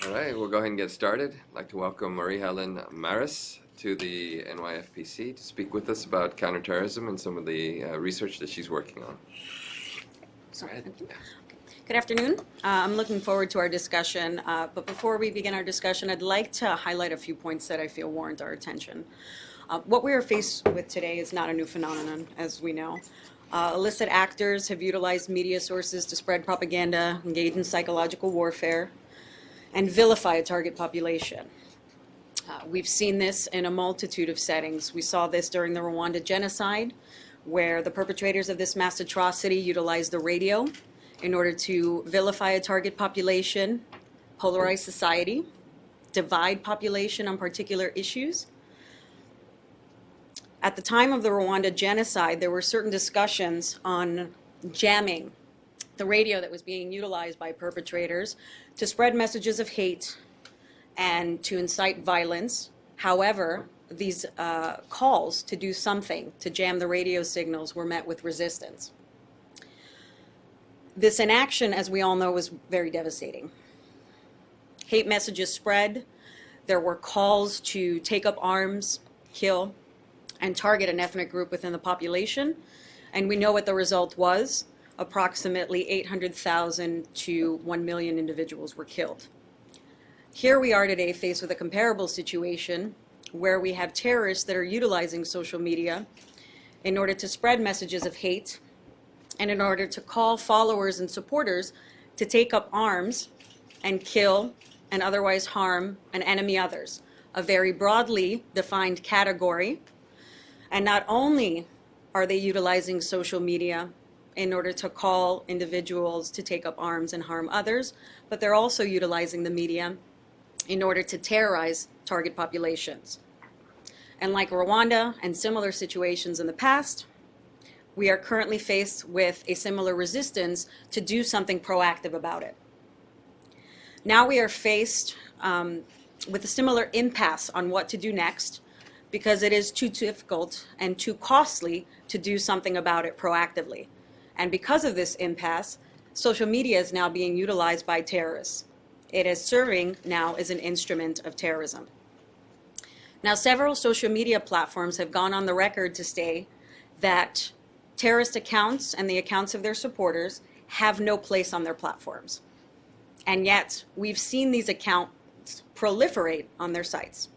All right, we'll go ahead and get started. I'd like to welcome Helen Maris to the NYFPC to speak with us about counterterrorism and some of the research that she's working on. Go ahead. Good afternoon. I'm looking forward to our discussion, but before we begin our discussion, I'd like to highlight a few points that I feel warrant our attention. What we are faced with today is not a new phenomenon, as we know. Illicit actors have utilized media sources to spread propaganda, engage in psychological warfare, and vilify a target population. We've seen this in a multitude of settings. We saw this during the Rwanda genocide, where the perpetrators of this mass atrocity utilized the radio in order to vilify a target population, polarize society, divide population on particular issues. At the time of the Rwanda genocide, there were certain discussions on jamming the radio that was being utilized by perpetrators to spread messages of hate and to incite violence. However, these calls to do something, to jam the radio signals, were met with resistance. This inaction, as we all know, was very devastating. Hate messages spread. There were calls to take up arms, kill, and target an ethnic group within the population. And we know what the result was. Approximately 800,000 to 1 million individuals were killed. Here we are today faced with a comparable situation where we have terrorists that are utilizing social media in order to spread messages of hate and in order to call followers and supporters to take up arms and kill and otherwise harm and enemy others, a very broadly defined category. And not only are they utilizing social media in order to call individuals to take up arms and harm others, but they're also utilizing the media in order to terrorize target populations. And like Rwanda and similar situations in the past, we are currently faced with a similar resistance to do something proactive about it. Now we are faced with a similar impasse on what to do next, because it is too difficult and too costly to do something about it proactively. And because of this impasse, social media is now being utilized by terrorists. It is serving now as an instrument of terrorism. Now, several social media platforms have gone on the record to say that terrorist accounts and the accounts of their supporters have no place on their platforms. And yet, we've seen these accounts proliferate on their sites.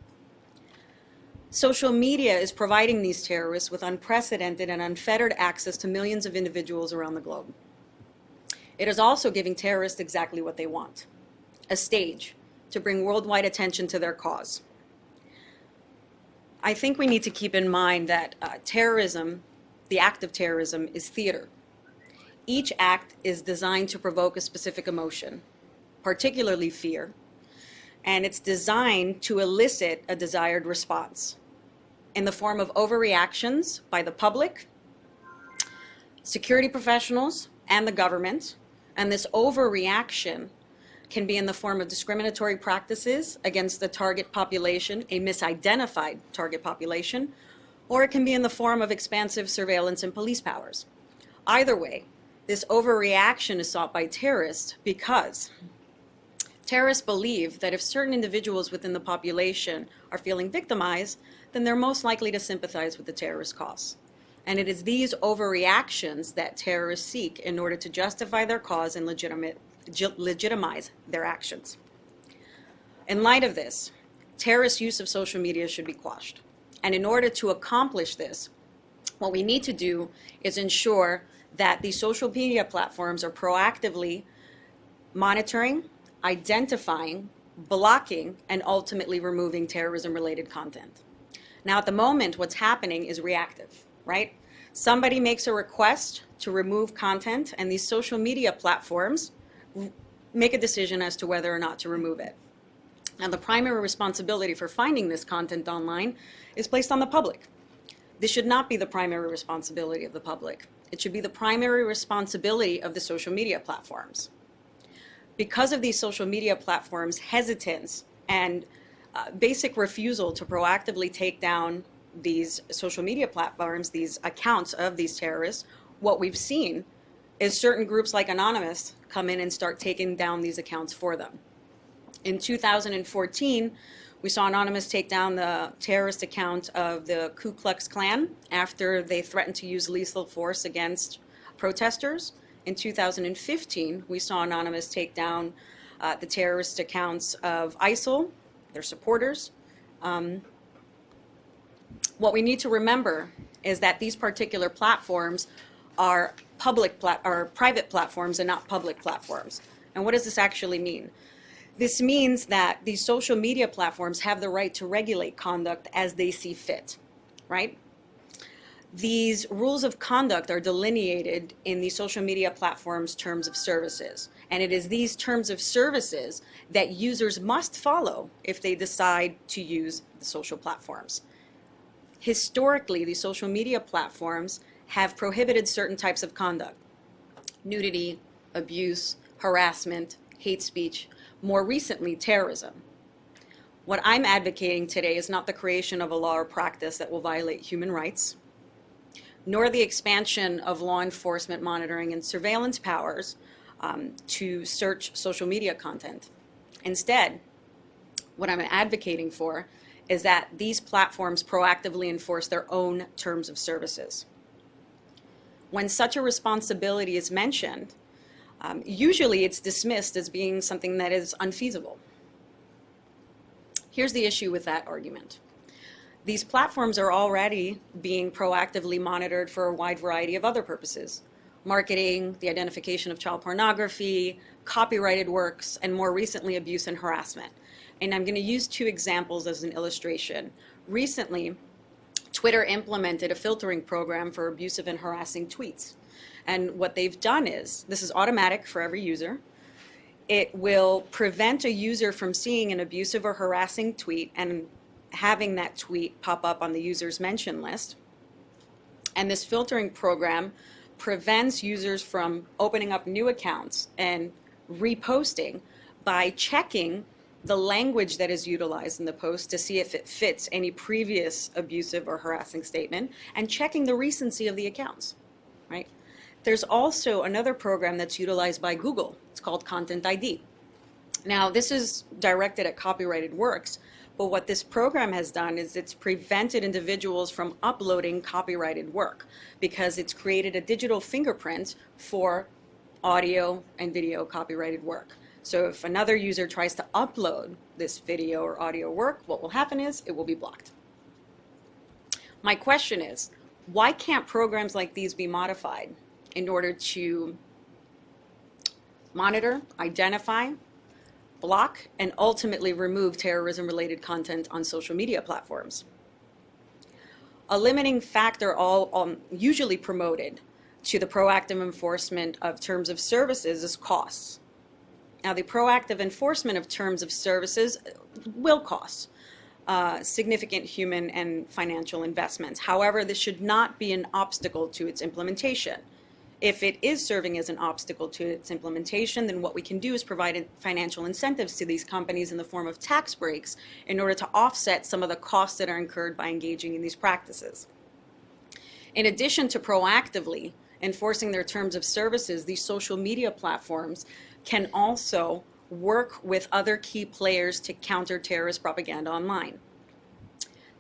Social media is providing these terrorists with unprecedented and unfettered access to millions of individuals around the globe. It is also giving terrorists exactly what they want: a stage to bring worldwide attention to their cause. I think we need to keep in mind that terrorism, the act of terrorism, is theater. Each act is designed to provoke a specific emotion, particularly fear, and it's designed to elicit a desired response in the form of overreactions by the public, security professionals, and the government. And this overreaction can be in the form of discriminatory practices against the target population, a misidentified target population, or it can be in the form of expansive surveillance and police powers. Either way, this overreaction is sought by terrorists because terrorists believe that if certain individuals within the population are feeling victimized, then they're most likely to sympathize with the terrorist cause. And it is these overreactions that terrorists seek in order to justify their cause and legitimize their actions. In light of this, terrorist use of social media should be quashed. And in order to accomplish this, what we need to do is ensure that these social media platforms are proactively monitoring, identifying, blocking, and ultimately removing terrorism-related content. Now, at the moment, what's happening is reactive, right? Somebody makes a request to remove content, and these social media platforms make a decision as to whether or not to remove it. Now, the primary responsibility for finding this content online is placed on the public. This should not be the primary responsibility of the public. It should be the primary responsibility of the social media platforms. Because of these social media platforms' hesitance and basic refusal to proactively take down these social media platforms, these accounts of these terrorists, what we've seen is certain groups like Anonymous come in and start taking down these accounts for them. In 2014, we saw Anonymous take down the terrorist account of the Ku Klux Klan after they threatened to use lethal force against protesters. In 2015, we saw Anonymous take down the terrorist accounts of ISIL, their supporters. What we need to remember is that these particular platforms are private platforms and not public platforms. And what does this actually mean? This means that these social media platforms have the right to regulate conduct as they see fit, right? These rules of conduct are delineated in the social media platforms' terms of services. And it is these terms of services that users must follow if they decide to use the social platforms. Historically, the social media platforms have prohibited certain types of conduct: nudity, abuse, harassment, hate speech, more recently, terrorism. What I'm advocating today is not the creation of a law or practice that will violate human rights, nor the expansion of law enforcement monitoring and surveillance powers to search social media content. Instead, what I'm advocating for is that these platforms proactively enforce their own terms of services. When such a responsibility is mentioned, usually it's dismissed as being something that is unfeasible. Here's the issue with that argument. These platforms are already being proactively monitored for a wide variety of other purposes: marketing, the identification of child pornography, copyrighted works, and more recently, abuse and harassment. And I'm going to use two examples as an illustration. Recently, Twitter implemented a filtering program for abusive and harassing tweets. And what they've done is, this is automatic for every user. It will prevent a user from seeing an abusive or harassing tweet and having that tweet pop up on the user's mention list. And this filtering program prevents users from opening up new accounts and reposting by checking the language that is utilized in the post to see if it fits any previous abusive or harassing statement, and checking the recency of the accounts, right? There's also another program that's utilized by Google. It's called Content ID. Now, this is directed at copyrighted works, but what this program has done is it's prevented individuals from uploading copyrighted work because it's created a digital fingerprint for audio and video copyrighted work. So if another user tries to upload this video or audio work, what will happen is it will be blocked. My question is, why can't programs like these be modified in order to monitor, identify, block, and ultimately remove terrorism-related content on social media platforms? A limiting factor usually promoted to the proactive enforcement of terms of services is costs. Now, the proactive enforcement of terms of services will cost significant human and financial investments. However, this should not be an obstacle to its implementation. If it is serving as an obstacle to its implementation, then what we can do is provide financial incentives to these companies in the form of tax breaks in order to offset some of the costs that are incurred by engaging in these practices. In addition to proactively enforcing their terms of services, these social media platforms can also work with other key players to counter terrorist propaganda online.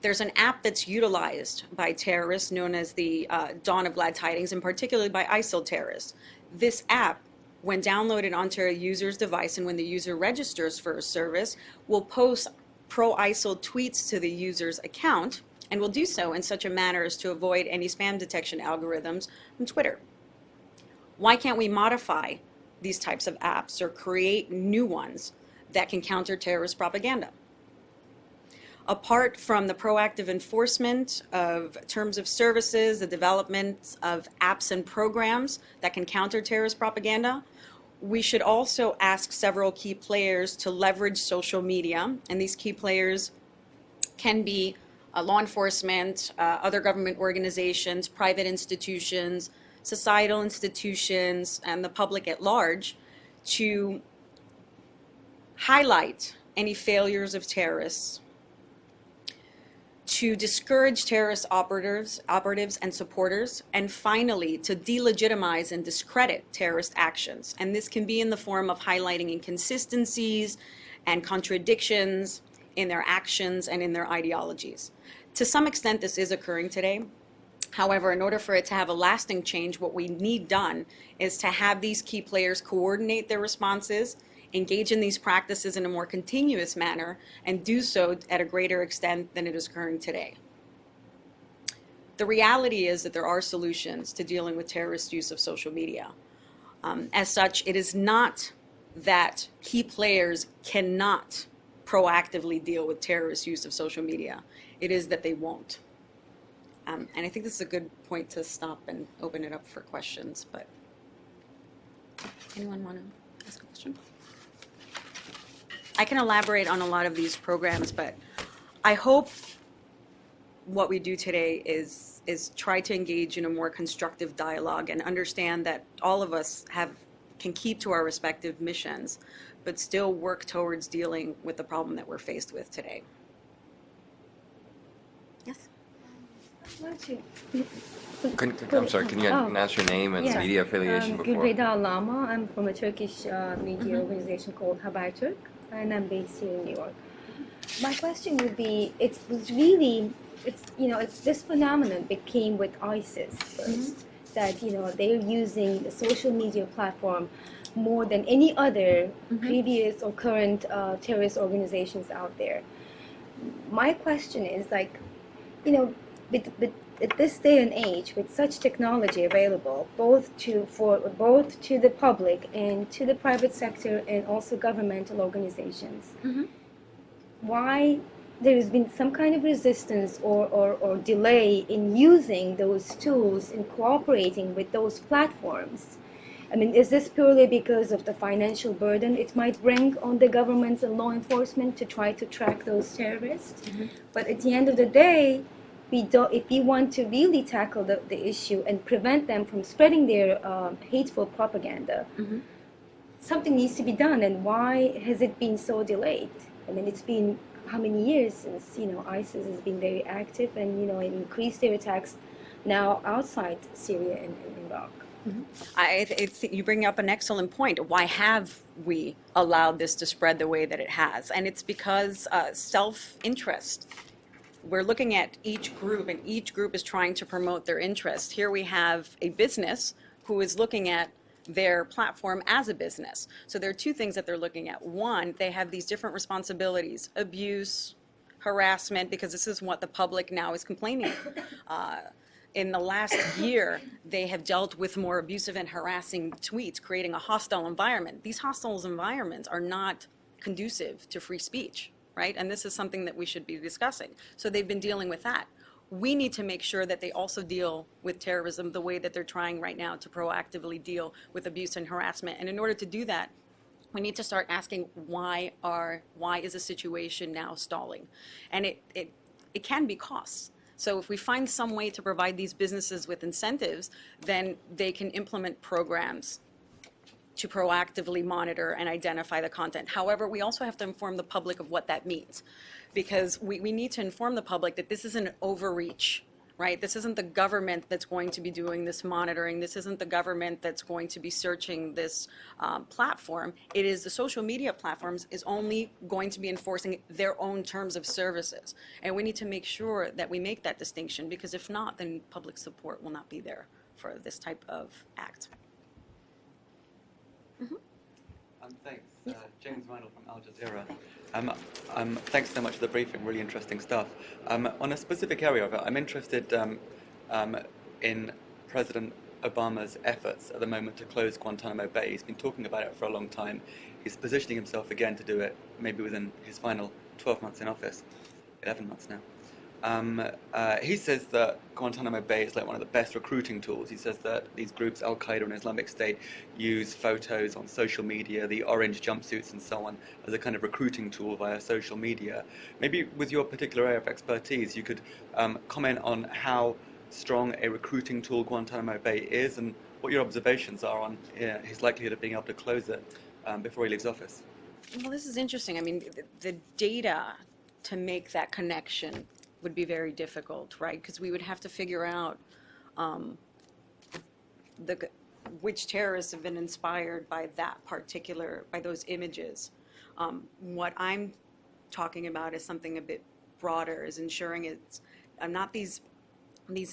There's an app that's utilized by terrorists known as the Dawn of Glad Tidings, and particularly by ISIL terrorists. This app, when downloaded onto a user's device and when the user registers for a service, will post pro-ISIL tweets to the user's account, and will do so in such a manner as to avoid any spam detection algorithms from Twitter. Why can't we modify these types of apps or create new ones that can counter terrorist propaganda? Apart from the proactive enforcement of terms of services, the development of apps and programs that can counter terrorist propaganda, we should also ask several key players to leverage social media, and these key players can be law enforcement, other government organizations, private institutions, societal institutions, and the public at large, to highlight any failures of terrorists, to discourage terrorist operatives and supporters, and finally to delegitimize and discredit terrorist actions. And this can be in the form of highlighting inconsistencies and contradictions in their actions and in their ideologies. To some extent, this is occurring today. However, in order for it to have a lasting change, what we need done is to have these key players coordinate their responses, engage in these practices in a more continuous manner, and do so at a greater extent than it is occurring today. The reality is that there are solutions to dealing with terrorist use of social media. As such, it is not that key players cannot proactively deal with terrorist use of social media. It is that they won't. And I think this is a good point to stop and open it up for questions. But anyone want to ask a question? I can elaborate on a lot of these programs, but I hope what we do today is try to engage in a more constructive dialogue and understand that all of us can keep to our respective missions, but still work towards dealing with the problem that we're faced with today. Yes? I'm sorry, can you announce your name and media affiliation before? Gülbeda Lama. I'm from a Turkish media organization called Haberturk, and I'm based here in New York. My question would be, it's this phenomenon became with ISIS first, that, they're using the social media platform more than any other previous or current terrorist organizations out there. My question is, at this day and age, with such technology available, both to the public and to the private sector and also governmental organizations, why there has been some kind of resistance or delay in using those tools and cooperating with those platforms? I mean, is this purely because of the financial burden it might bring on the governments and law enforcement to try to track those terrorists? But at the end of the day, if we want to really tackle the issue and prevent them from spreading their hateful propaganda, something needs to be done. And why has it been so delayed? I mean, it's been how many years since ISIS has been very active and increased their attacks now outside Syria and Iraq. You bring up an excellent point. Why have we allowed this to spread the way that it has? And it's because self-interest. We're looking at each group, and each group is trying to promote their interest. Here we have a business who is looking at their platform as a business. So there are two things that they're looking at. One, they have these different responsibilities: abuse, harassment, because this is what the public now is complaining. In the last year, they have dealt with more abusive and harassing tweets, creating a hostile environment. These hostile environments are not conducive to free speech, right? And this is something that we should be discussing. So they've been dealing with that. We need to make sure that they also deal with terrorism the way that they're trying right now to proactively deal with abuse and harassment. And in order to do that, we need to start asking why is a situation now stalling? And it can be costs. So if we find some way to provide these businesses with incentives, then they can implement programs to proactively monitor and identify the content. However, we also have to inform the public of what that means, because we need to inform the public that this is an overreach, right? This isn't the government that's going to be doing this monitoring. This isn't the government that's going to be searching this platform. It is the social media platforms is only going to be enforcing their own terms of services. And we need to make sure that we make that distinction, because if not, then public support will not be there for this type of act. Thanks. James Reinl from Al Jazeera. Thanks so much for the briefing, really interesting stuff. On a specific area of it, I'm interested in President Obama's efforts at the moment to close Guantanamo Bay. He's been talking about it for a long time. He's positioning himself again to do it maybe within his final 12 months in office, 11 months now. He says that Guantanamo Bay is like one of the best recruiting tools. He says that these groups, Al-Qaeda and Islamic State, use photos on social media, the orange jumpsuits and so on, as a kind of recruiting tool via social media. Maybe with your particular area of expertise, you could comment on how strong a recruiting tool Guantanamo Bay is and what your observations are on his likelihood of being able to close it before he leaves office. Well, this is interesting. I mean, the data to make that connection would be very difficult, right? Because we would have to figure out which terrorists have been inspired by those images. What I'm talking about is something a bit broader, is ensuring it's not these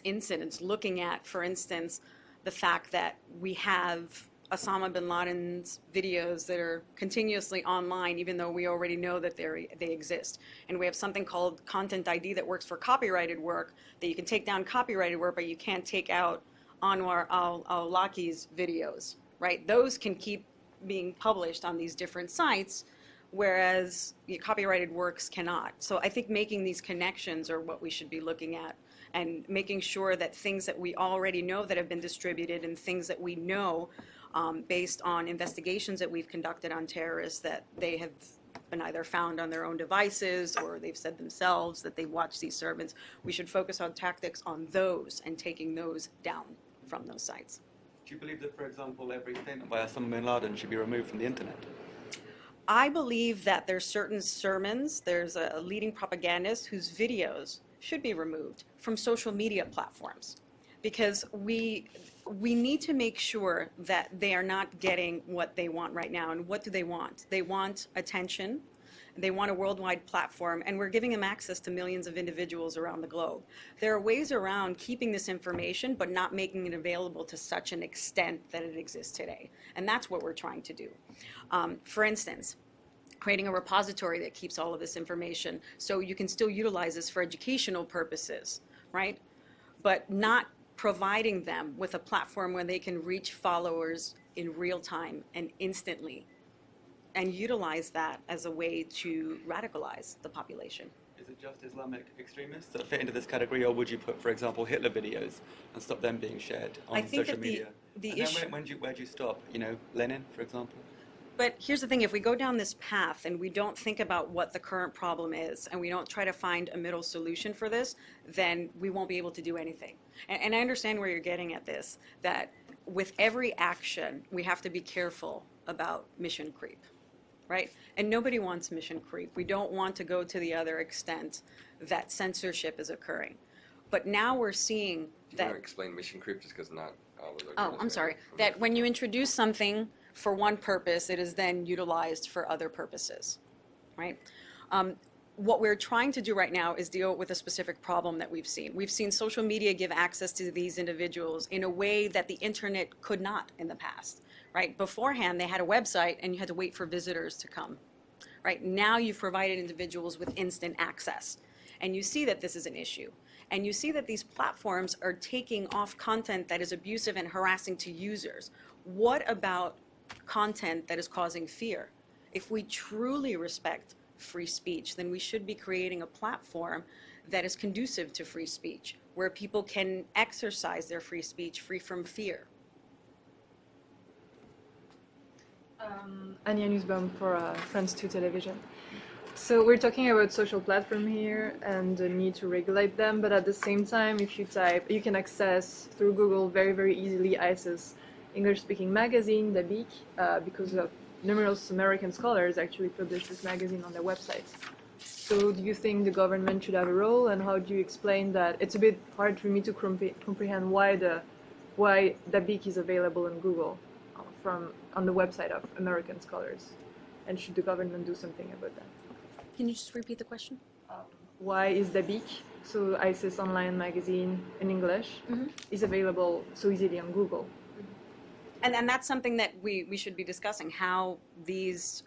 incidents, looking at, for instance, the fact that we have Osama bin Laden's videos that are continuously online, even though we already know that they exist. And we have something called Content ID that works for copyrighted work, that you can take down copyrighted work, but you can't take out Anwar al-Awlaki's videos, right? Those can keep being published on these different sites, whereas copyrighted works cannot. So I think making these connections are what we should be looking at, and making sure that things that we already know that have been distributed and things that we know based on investigations that we've conducted on terrorists, that they have been either found on their own devices or they've said themselves that they watch these sermons. We should focus on tactics on those and taking those down from those sites. Do you believe that, for example, every statement by Osama bin Laden should be removed from the internet? I believe that there's certain sermons, there's a leading propagandist whose videos should be removed from social media platforms, because we need to make sure that they are not getting what they want right now. And what do they want? They want attention. They want a worldwide platform, and we're giving them access to millions of individuals around the globe. There are ways around keeping this information, but not making it available to such an extent that it exists today. And that's what we're trying to do. For instance, creating a repository that keeps all of this information so you can still utilize this for educational purposes, right? But not providing them with a platform where they can reach followers in real time and instantly, and utilize that as a way to radicalize the population. Is it just Islamic extremists that fit into this category, or would you put, for example, Hitler videos and stop them being shared on social media? The and issue. then where do you stop? You know, Lenin, for example? But here's the thing, if we go down this path and we don't think about what the current problem is, and we don't try to find a middle solution for this, then we won't be able to do anything. And I understand where you're getting at this, that with every action, we have to be careful about mission creep, right? And nobody wants mission creep. We don't want to go to the other extent that censorship is occurring. But now we're seeing Do you that... want to explain mission creep, just because not all of Oh, I'm sorry. That when you introduce something for one purpose, it is then utilized for other purposes, right? What we're trying to do right now is deal with a specific problem that we've seen. We've seen social media give access to these individuals in a way that the internet could not in the past, right? Beforehand, they had a website and you had to wait for visitors to come, right? Now you've provided individuals with instant access, and you see that this is an issue. And you see that these platforms are taking off content that is abusive and harassing to users. What about content that is causing fear? If we truly respect free speech, then we should be creating a platform that is conducive to free speech, where people can exercise their free speech free from fear. Anya Nussbaum for France 2 Television. So we're talking about social platform here and the need to regulate them, but at the same time, if you type, you can access through Google very, very easily ISIS English-speaking magazine, Debriefing, because numerous American scholars actually publish this magazine on their websites. So do you think the government should have a role, and how do you explain that? It's a bit hard for me to comprehend why Debriefing is available on Google on the website of American scholars, and should the government do something about that? Can you just repeat the question? Why is Debriefing, so ISIS online magazine in English, is available so easily on Google? And that's something that we should be discussing, how these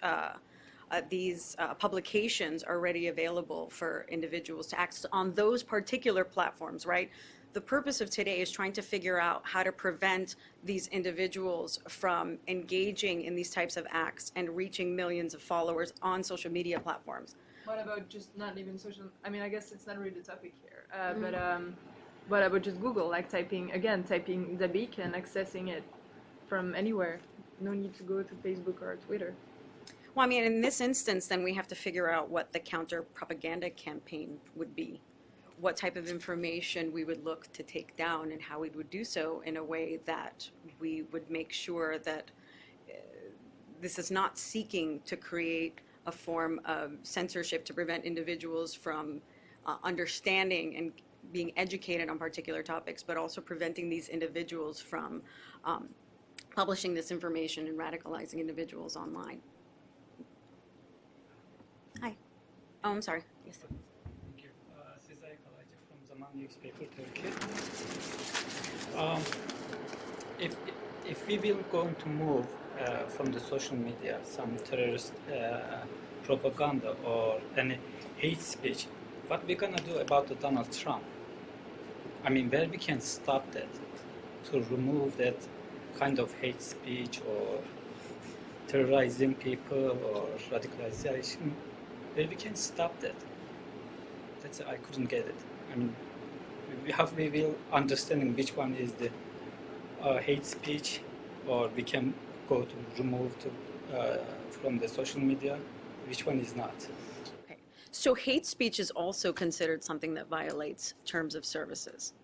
publications are already available for individuals to access on those particular platforms, right? The purpose of today is trying to figure out how to prevent these individuals from engaging in these types of acts and reaching millions of followers on social media platforms. What about just not even social? I mean, I guess it's not really the topic here, but what about just Google, like typing Debriefing and accessing it from anywhere? No need to go to Facebook or Twitter. Well, I mean, in this instance, then we have to figure out what the counter-propaganda campaign would be, what type of information we would look to take down, and how we would do so in a way that we would make sure that this is not seeking to create a form of censorship to prevent individuals from understanding and being educated on particular topics, but also preventing these individuals from publishing this information and radicalizing individuals online. Hi. Oh, I'm sorry. Yes. Thank you. Sezai Kalaycı from Zaman Newspaper, Turkey. Um, if if we will going to move from the social media some terrorist propaganda or any hate speech, what we gonna do about the Donald Trump? I mean, where we can stop that to remove that kind of hate speech or terrorizing people or radicalization, where we can stop that. That's I couldn't get it. I mean, we will understanding which one is the hate speech, or we can go to remove from the social media, which one is not. Okay. So hate speech is also considered something that violates terms of services.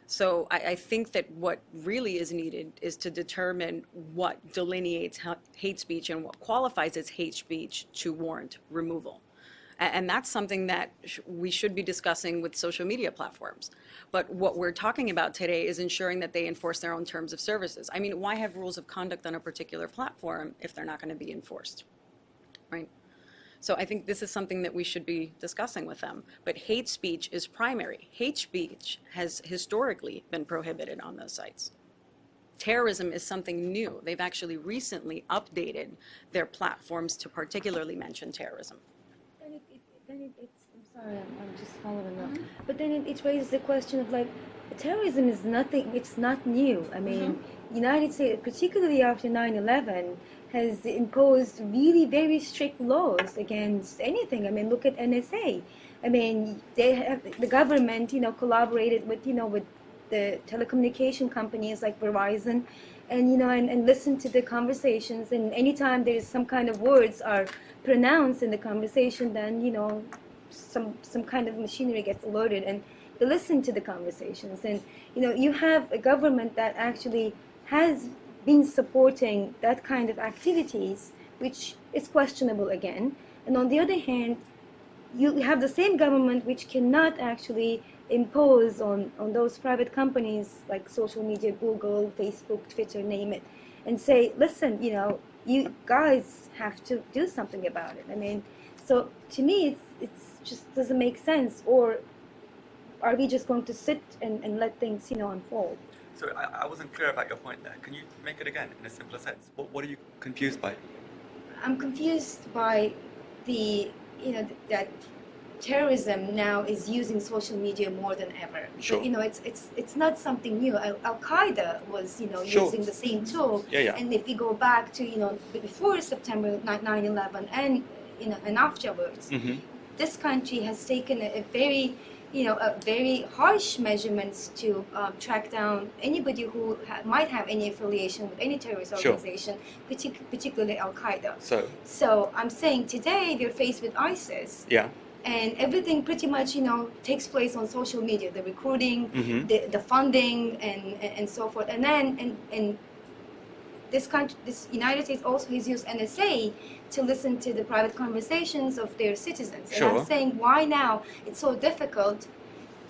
So I think that what really is needed is to determine what delineates hate speech and what qualifies as hate speech to warrant removal. And that's something that we should be discussing with social media platforms. But what we're talking about today is ensuring that they enforce their own terms of services. I mean, why have rules of conduct on a particular platform if they're not going to be enforced, right? So I think this is something that we should be discussing with them. But hate speech is primary. Hate speech has historically been prohibited on those sites. Terrorism is something new. They've actually recently updated their platforms to particularly mention terrorism. I'm sorry, I'm just following up. But then it raises the question of like, terrorism is nothing, it's not new. I mean, United States, particularly after 9/11, has imposed really very strict laws against anything. I mean, look at NSA. I mean, the government, collaborated with, with the telecommunication companies like Verizon, and listen to the conversations. And anytime there's some kind of words are pronounced in the conversation, then some kind of machinery gets alerted, and they listen to the conversations. And you have a government that actually has been supporting that kind of activities, which is questionable again. And on the other hand, you have the same government which cannot actually impose on those private companies like social media, Google, Facebook, Twitter, name it, and say, listen, you guys have to do something about it. I mean, so to me, it's just doesn't make sense. Or are we just going to sit and let things, unfold? So I wasn't clear about your point there. Can you make it again in a simpler sense? What are you confused by? I'm confused by the, that terrorism now is using social media more than ever. Sure. But, it's not something new. Al Qaeda was, Sure. using the same tool. Yeah. And if we go back to, before September 9/11 and afterwards, this country has taken a very, a very harsh measurements to track down anybody who might have any affiliation with any terrorist Sure. organization, particularly Al Qaeda. So I'm saying today we're faced with ISIS. yeah. And everything pretty much, takes place on social media. The recruiting, the funding, and so forth. And then, and this country, this United States also has used NSA to listen to the private conversations of their citizens. Sure. And I'm saying, why now it's so difficult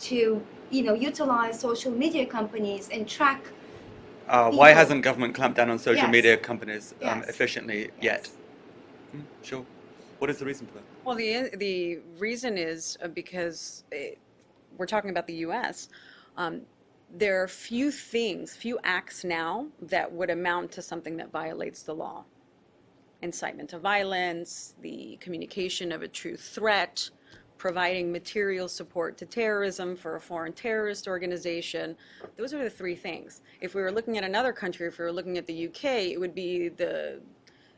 to, utilize social media companies and track. Why people. hasn't government clamped down on social Yes. media companies Yes. efficiently yet? Sure. What is the reason for that? Well, the reason is because we're talking about the U.S. There are few acts now that would amount to something that violates the law. Incitement to violence, the communication of a true threat, providing material support to terrorism for a foreign terrorist organization. Those are the three things. If we were looking at another country, if we were looking at the UK, it would be the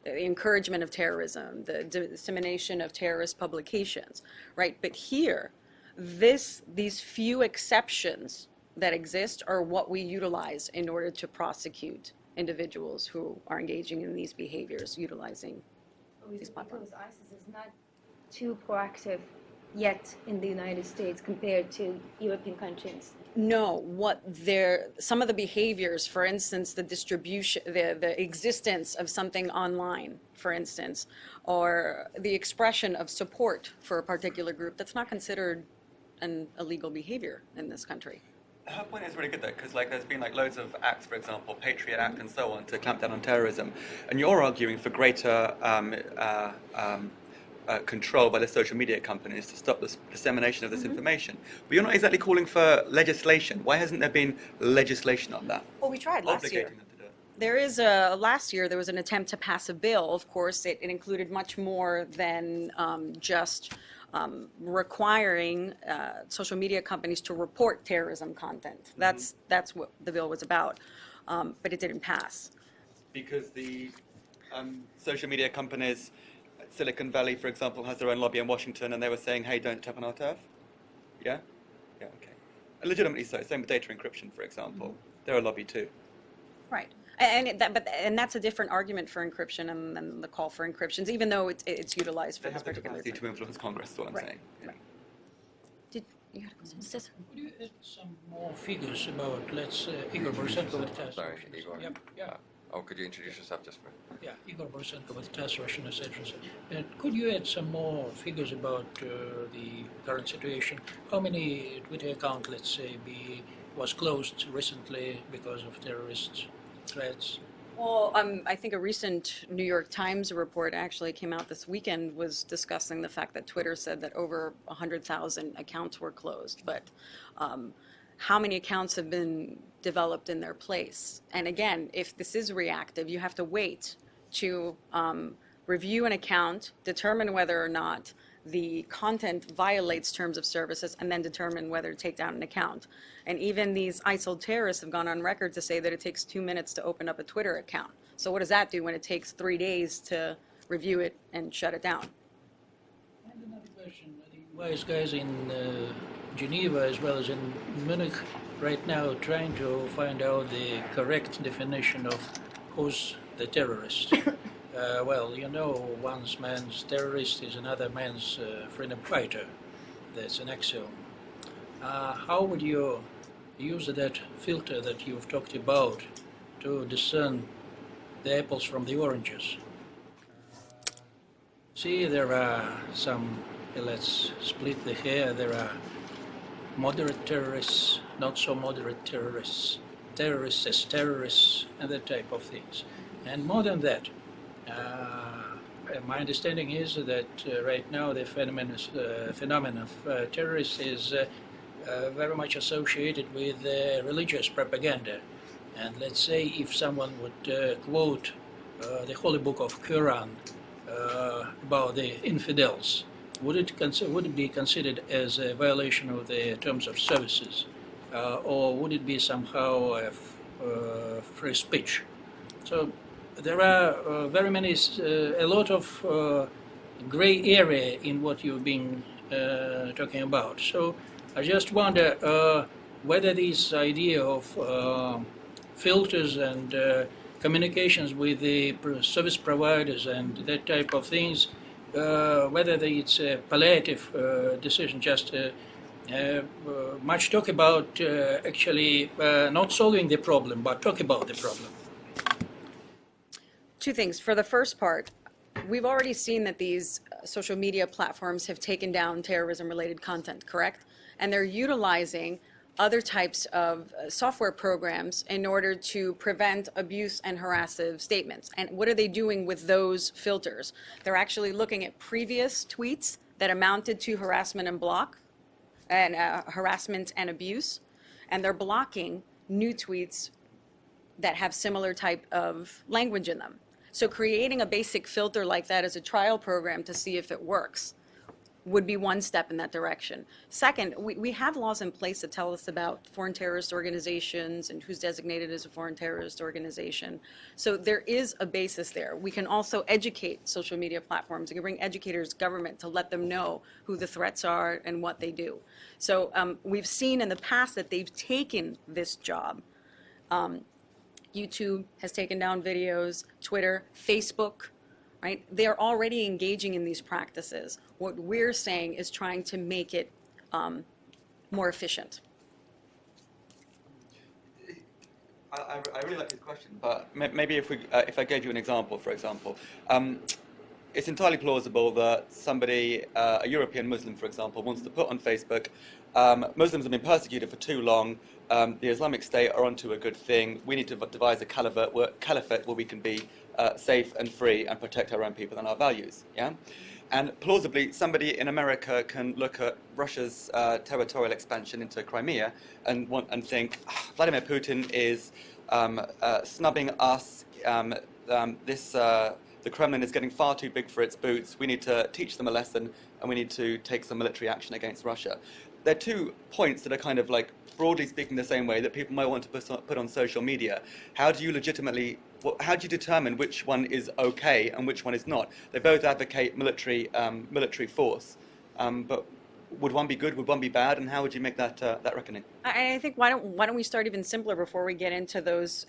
encouragement of terrorism, the dissemination of terrorist publications, right? But here, these few exceptions that exist are what we utilize in order to prosecute individuals who are engaging in these behaviors, utilizing these platforms. Because ISIS is not too proactive yet in the United States compared to European countries. No, some of the behaviors, for instance, the distribution, the existence of something online, for instance, or the expression of support for a particular group, that's not considered an illegal behavior in this country. Her point is really good though, because there's been loads of acts, for example, Patriot Act and so on, to clamp down on terrorism, and you're arguing for greater control by the social media companies to stop the dissemination of this information. But you're not exactly calling for legislation. Why hasn't there been legislation on that? Well, we tried last year. Obligating them to do it. There is last year there was an attempt to pass a bill. Of course, it included much more than just requiring social media companies to report terrorism content. That's what the bill was about, but it didn't pass. Because the social media companies, Silicon Valley, for example, has their own lobby in Washington, and they were saying, hey, don't tap on our turf? Yeah? Yeah, okay. And legitimately so. Same with data encryption, for example. They're a lobby too. Right. And that's a different argument for encryption and the call for encryptions, even though it's utilized for They this have the particular capacity thing. to influence Congress, is what I'm Right, saying. Yeah. right. Did you got a question? Sis? Could you add some more figures about, let's Igor Borsenko with task Sorry, Russian Igor. Yep, yeah, Could you introduce yourself just for? yeah, Igor Borsenko with task Russian, etc. Could you add some more figures about the current situation? How many Twitter account, let's say, was closed recently because of terrorist threats? Well, I think a recent New York Times report actually came out this weekend was discussing the fact that Twitter said that over 100,000 accounts were closed, but how many accounts have been developed in their place? And again, if this is reactive, you have to wait to review an account, determine whether or not the content violates terms of services, and then determine whether to take down an account. And even these ISIL terrorists have gone on record to say that it takes 2 minutes to open up a Twitter account. So what does that do when it takes 3 days to review it and shut it down? And another question, the wise guys in Geneva as well as in Munich right now trying to find out the correct definition of who's the terrorist. Well, you know, one man's terrorist is another man's freedom fighter. That's an axiom. How would you use that filter that you've talked about to discern the apples from the oranges? See, there are some, let's split the hair, there are moderate terrorists, not so moderate terrorists, terrorists as terrorists, and that type of things. And more than that, my understanding is that right now the phenomenon of terrorists is very much associated with religious propaganda. And let's say if someone would quote the Holy Book of Quran about the infidels, would it be considered as a violation of the terms of services, or would it be somehow free speech? So there are very many, a lot of gray area in what you've been talking about. So I just wonder whether this idea of filters and communications with the service providers and that type of things, whether it's a palliative decision, just much talk about actually not solving the problem, but talk about the problem. Two things. For the first part, we've already seen that these social media platforms have taken down terrorism-related content, correct? And they're utilizing other types of software programs in order to prevent abuse and harassive statements. And what are they doing with those filters? They're actually looking at previous tweets that amounted to harassment and harassment and abuse, and they're blocking new tweets that have similar type of language in them. So creating a basic filter like that as a trial program to see if it works would be one step in that direction. Second, we have laws in place that tell us about foreign terrorist organizations and who's designated as a foreign terrorist organization. So there is a basis there. We can also educate social media platforms. We can bring educators, government, to let them know who the threats are and what they do. So we've seen in the past that they've taken this job. YouTube has taken down videos, Twitter, Facebook, right? They're already engaging in these practices. What we're saying is trying to make it more efficient. I really like this question, but maybe if I gave you an example, for example, it's entirely plausible that somebody, a European Muslim, for example, wants to put on Facebook, Muslims have been persecuted for too long, the Islamic State are onto a good thing, we need to devise a caliphate where we can be safe and free and protect our own people and our values, yeah? And plausibly, somebody in America can look at Russia's territorial expansion into Crimea and think Vladimir Putin is snubbing us. The Kremlin is getting far too big for its boots. We need to teach them a lesson, and we need to take some military action against Russia. There are 2 points that are kind of like, broadly speaking, the same way that people might want to put on social media. How do you determine which one is okay and which one is not? They both advocate military force, but would one be good? Would one be bad? And how would you make that reckoning? I think why don't we start even simpler before we get into those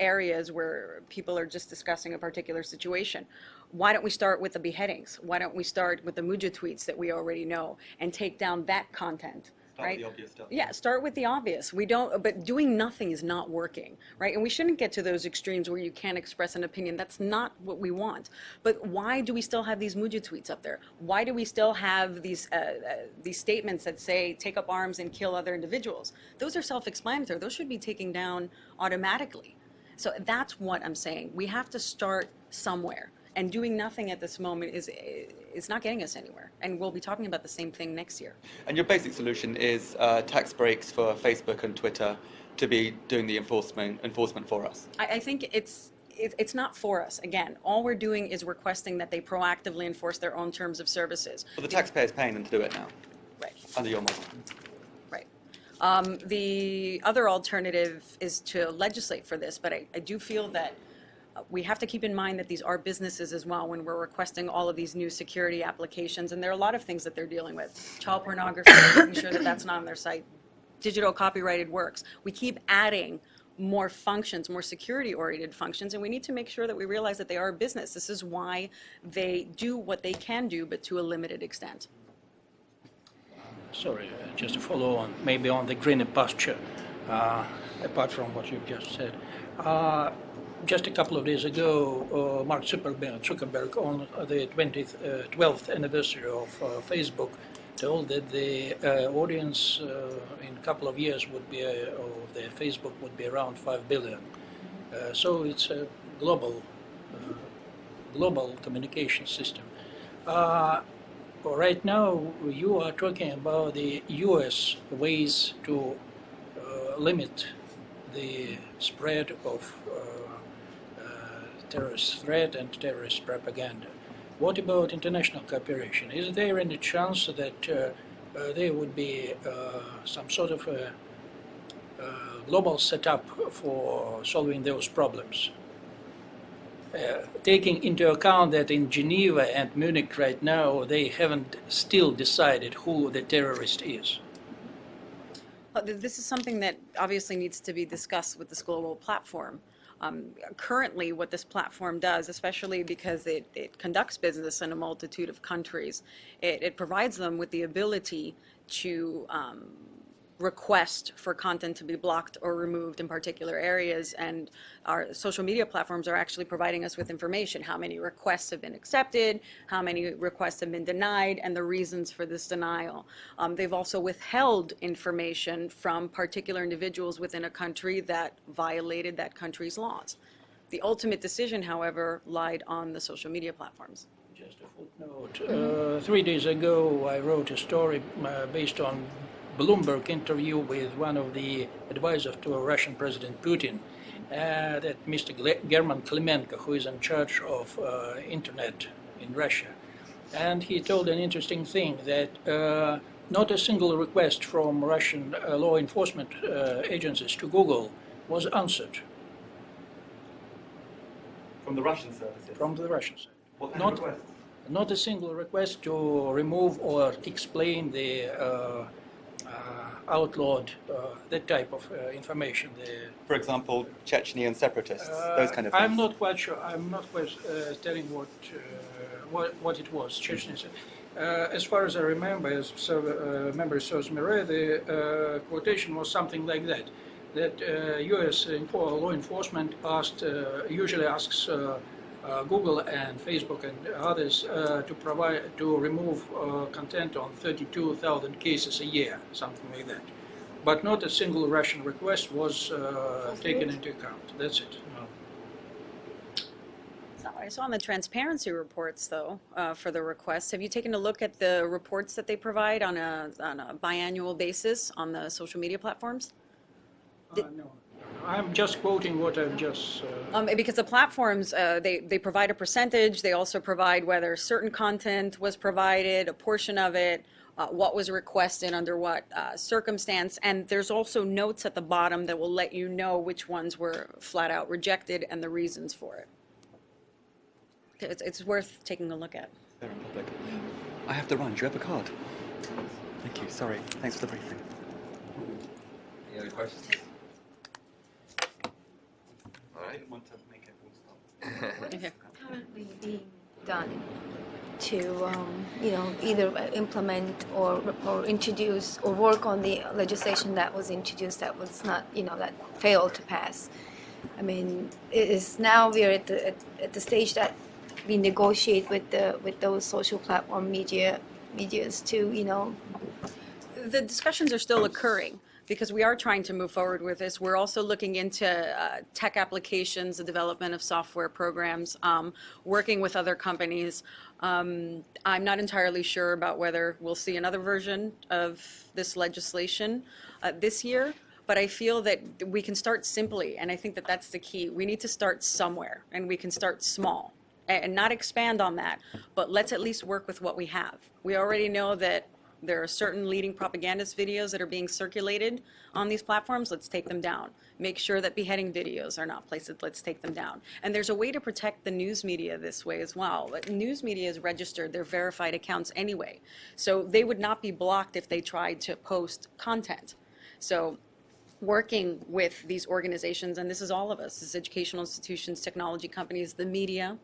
areas where people are just discussing a particular situation? Why don't we start with the beheadings? Why don't we start with the Muja tweets that we already know and take down that content? Start right? with the obvious stuff. Yeah, start with the obvious. But doing nothing is not working, right? And we shouldn't get to those extremes where you can't express an opinion. That's not what we want. But why do we still have these Muja tweets up there? Why do we still have these statements that say take up arms and kill other individuals? Those are self-explanatory. Those should be taken down automatically. So that's what I'm saying. We have to start somewhere. And doing nothing at this moment is not getting us anywhere. And we'll be talking about the same thing next year. And your basic solution is tax breaks for Facebook and Twitter to be doing the enforcement for us. I think it's not for us. Again, all we're doing is requesting that they proactively enforce their own terms of services. But the taxpayer's paying them to do it now. Right. Under your model. Right. The other alternative is to legislate for this, but I do feel that we have to keep in mind that these are businesses as well when we're requesting all of these new security applications, and there are a lot of things that they're dealing with. Child pornography, making sure that that's not on their site. Digital copyrighted works. We keep adding more functions, more security-oriented functions, and we need to make sure that we realize that they are a business. This is why they do what they can do, but to a limited extent. Sorry, just to follow on, maybe on the greener pasture, apart from what you've just said. Just a couple of days ago, Mark Zuckerberg, on the 12th anniversary of Facebook, told that the audience in a couple of years would be, of the Facebook would be around 5 billion. So it's a global communication system. Right now, you are talking about the U.S. ways to limit the spread of terrorist threat and terrorist propaganda. What about international cooperation? Is there any chance that there would be some sort of a global setup for solving those problems? Taking into account that in Geneva and Munich right now, they haven't still decided who the terrorist is. This is something that obviously needs to be discussed with this global platform. Currently, what this platform does, especially because it conducts business in a multitude of countries, it provides them with the ability to request for content to be blocked or removed in particular areas, and our social media platforms are actually providing us with information, how many requests have been accepted, how many requests have been denied, and the reasons for this denial. They've also withheld information from particular individuals within a country that violated that country's laws. The ultimate decision, however, lied on the social media platforms. Just a footnote. 3 days ago, I wrote a story based on Bloomberg interview with one of the advisors to Russian President Putin, that Mr. German Klimenko, who is in charge of internet in Russia. And he told an interesting thing, that not a single request from Russian law enforcement agencies to Google was answered. From the Russian services? From the Russian side. What kind of requests? Not a single request to remove or explain the outlawed that type of information. For example, Chechnyan separatists, those kind of things. I'm not quite sure. I'm not quite telling what it was. Chechnya. As far as I remember, as member serves me right, the quotation was something like that. That U.S. law enforcement usually asks Google and Facebook and others to remove content on 32,000 cases a year, something like that. But not a single Russian request was taken into account. That's it. So I saw on the transparency reports, though, for the request. Have you taken a look at the reports that they provide on a biannual basis on the social media platforms? No, I'm just quoting what I've just. Because the platforms, they provide a percentage. They also provide whether certain content was provided, a portion of it, what was requested under what circumstance. And there's also notes at the bottom that will let you know which ones were flat out rejected and the reasons for it. It's worth taking a look at. They're in public. I have to run. Do you have a card? Thank you. Sorry. Thanks for the briefing. Any other questions? All I right. didn't want to make it full stop. What is Okay. currently being done to, either implement or introduce or work on the legislation that was introduced that was not, that failed to pass? I mean, it is now we're at the stage that we negotiate with those social platform medias to, The discussions are still occurring because we are trying to move forward with this. We're also looking into tech applications, the development of software programs, working with other companies. I'm not entirely sure about whether we'll see another version of this legislation this year, but I feel that we can start simply, and I think that that's the key. We need to start somewhere, and we can start small and not expand on that, but let's at least work with what we have. We already know that there are certain leading propagandist videos that are being circulated on these platforms. Let's take them down. Make sure that beheading videos are not placed. Let's take them down. And there's a way to protect the news media this way as well. But news media is registered. They're verified accounts anyway. So they would not be blocked if they tried to post content. So working with these organizations, and this is all of us, this is educational institutions, technology companies, the media,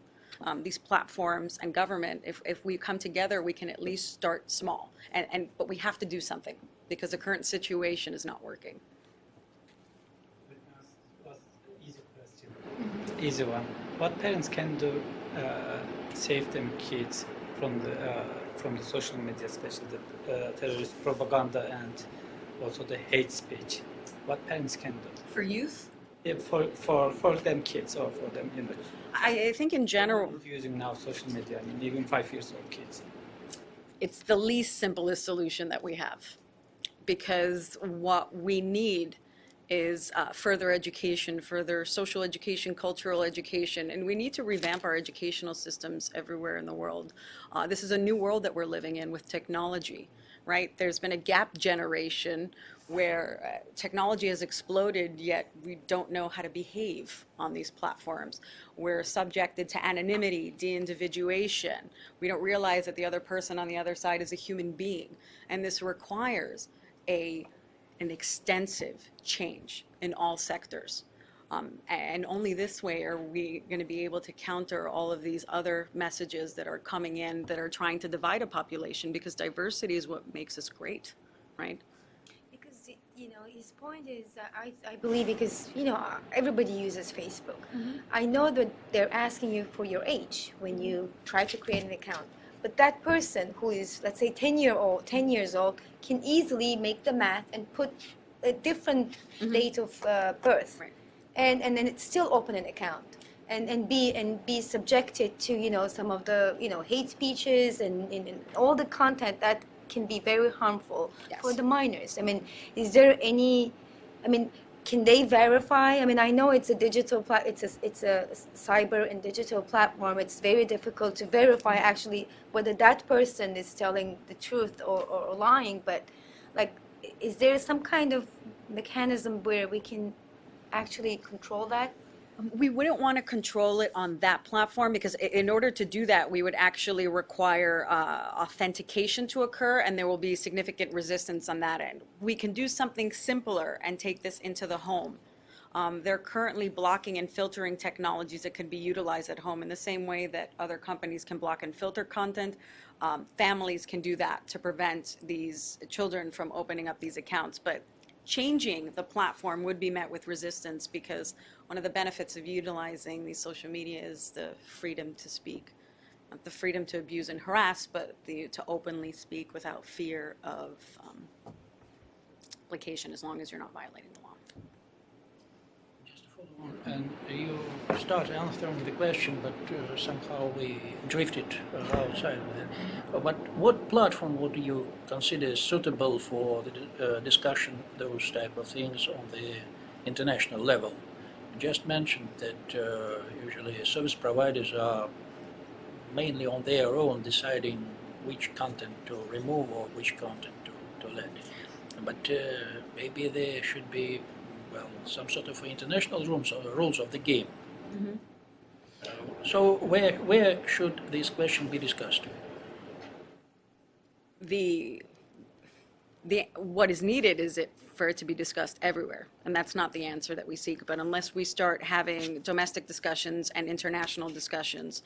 these platforms and government, if we come together, we can at least start small. But we have to do something because the current situation is not working. Let me ask an easy question. Easy one. What parents can do save them kids from the social media, especially the terrorist propaganda and also the hate speech? What parents can do? For youth? Yeah, for them kids or for them, I think in general, using now social media, I mean, even 5 years old kids. it's the least simplest solution that we have, because what we need is further education, further social education, cultural education, and we need to revamp our educational systems everywhere in the world. This is a new world that we're living in with technology, right? There's been a gap generation where technology has exploded, yet we don't know how to behave on these platforms. We're subjected to anonymity, de-individuation. We don't realize that the other person on the other side is a human being, and this requires an extensive change in all sectors. And only this way are we going to be able to counter all of these other messages that are coming in that are trying to divide a population, because diversity is what makes us great, right? because his point is that I believe because everybody uses Facebook. I know that they're asking you for your age when you try to create an account. But that person who is, let's say, 10 years old, can easily make the math and put a different date of birth, Right. and then it's still open an account, and be subjected to some of the hate speeches and all the content that can be very harmful Yes. for the minors. I mean, is there any? I mean, can they verify? I mean, I know it's a digital it's a cyber and digital platform. It's very difficult to verify actually whether that person is telling the truth or lying. But like, is there some kind of mechanism where we can actually control that? We wouldn't want to control it on that platform, because in order to do that, we would actually require authentication to occur, and there will be significant resistance on that end. We can do something simpler and take this into the home. They're currently blocking and filtering technologies that could be utilized at home in the same way that other companies can block and filter content. Families can do that to prevent these children from opening up these accounts. But changing the platform would be met with resistance, because one of the benefits of utilizing these social media is the freedom to speak. Not the freedom to abuse and harass, but to openly speak without fear of application, as long as you're not violating the law. Just a And you start answering the question, but somehow we drifted outside of it. But what platform would you consider suitable for the discussion those type of things on the international level? You just mentioned that usually service providers are mainly on their own deciding which content to remove or which content to let. But maybe there should be, well, some sort of international rules of the game. So where should this question be discussed? What is needed is it for it to be discussed everywhere, and that's not the answer that we seek. But unless we start having domestic discussions and international discussions,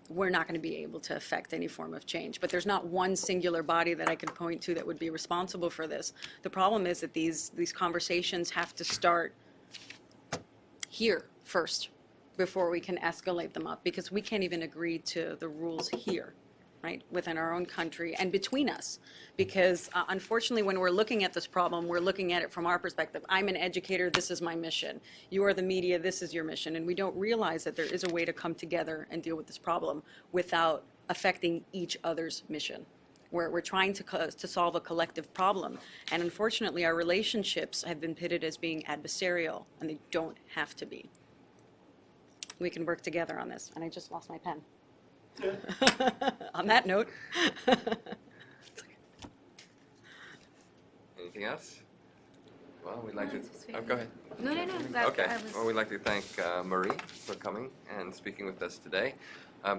we're not going to be able to affect any form of change. But there's not one singular body that I could point to that would be responsible for this. The problem is that these conversations have to start here first before we can escalate them up, because we can't even agree to the rules here, right, within our own country and between us. Because unfortunately, when we're looking at this problem, we're looking at it from our perspective. I'm an educator, this is my mission. You are the media, this is your mission. And we don't realize that there is a way to come together and deal with this problem without affecting each other's mission. We're trying to solve a collective problem. And unfortunately, our relationships have been pitted as being adversarial, and they don't have to be. We can work together on this. And I just lost my pen. On that note. Anything else? Well, we'd like to. Oh, go ahead. No. Okay. Well, we'd like to thank Marie for coming and speaking with us today.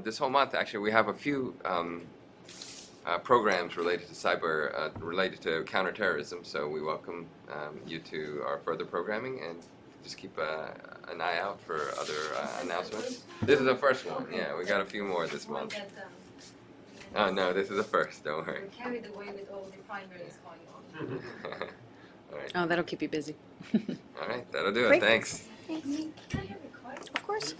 This whole month, actually, we have a few programs related to cyber, related to counterterrorism. So we welcome you to our further programming, and just keep an eye out for other announcements. This is the first one. Yeah, we got a few more this month. Oh no, this is the first. Don't worry. We're carried away with all the primaries going on. All right. Oh, that'll keep you busy. All right, that'll do it. Great. Thanks. Can I have a question? Of course.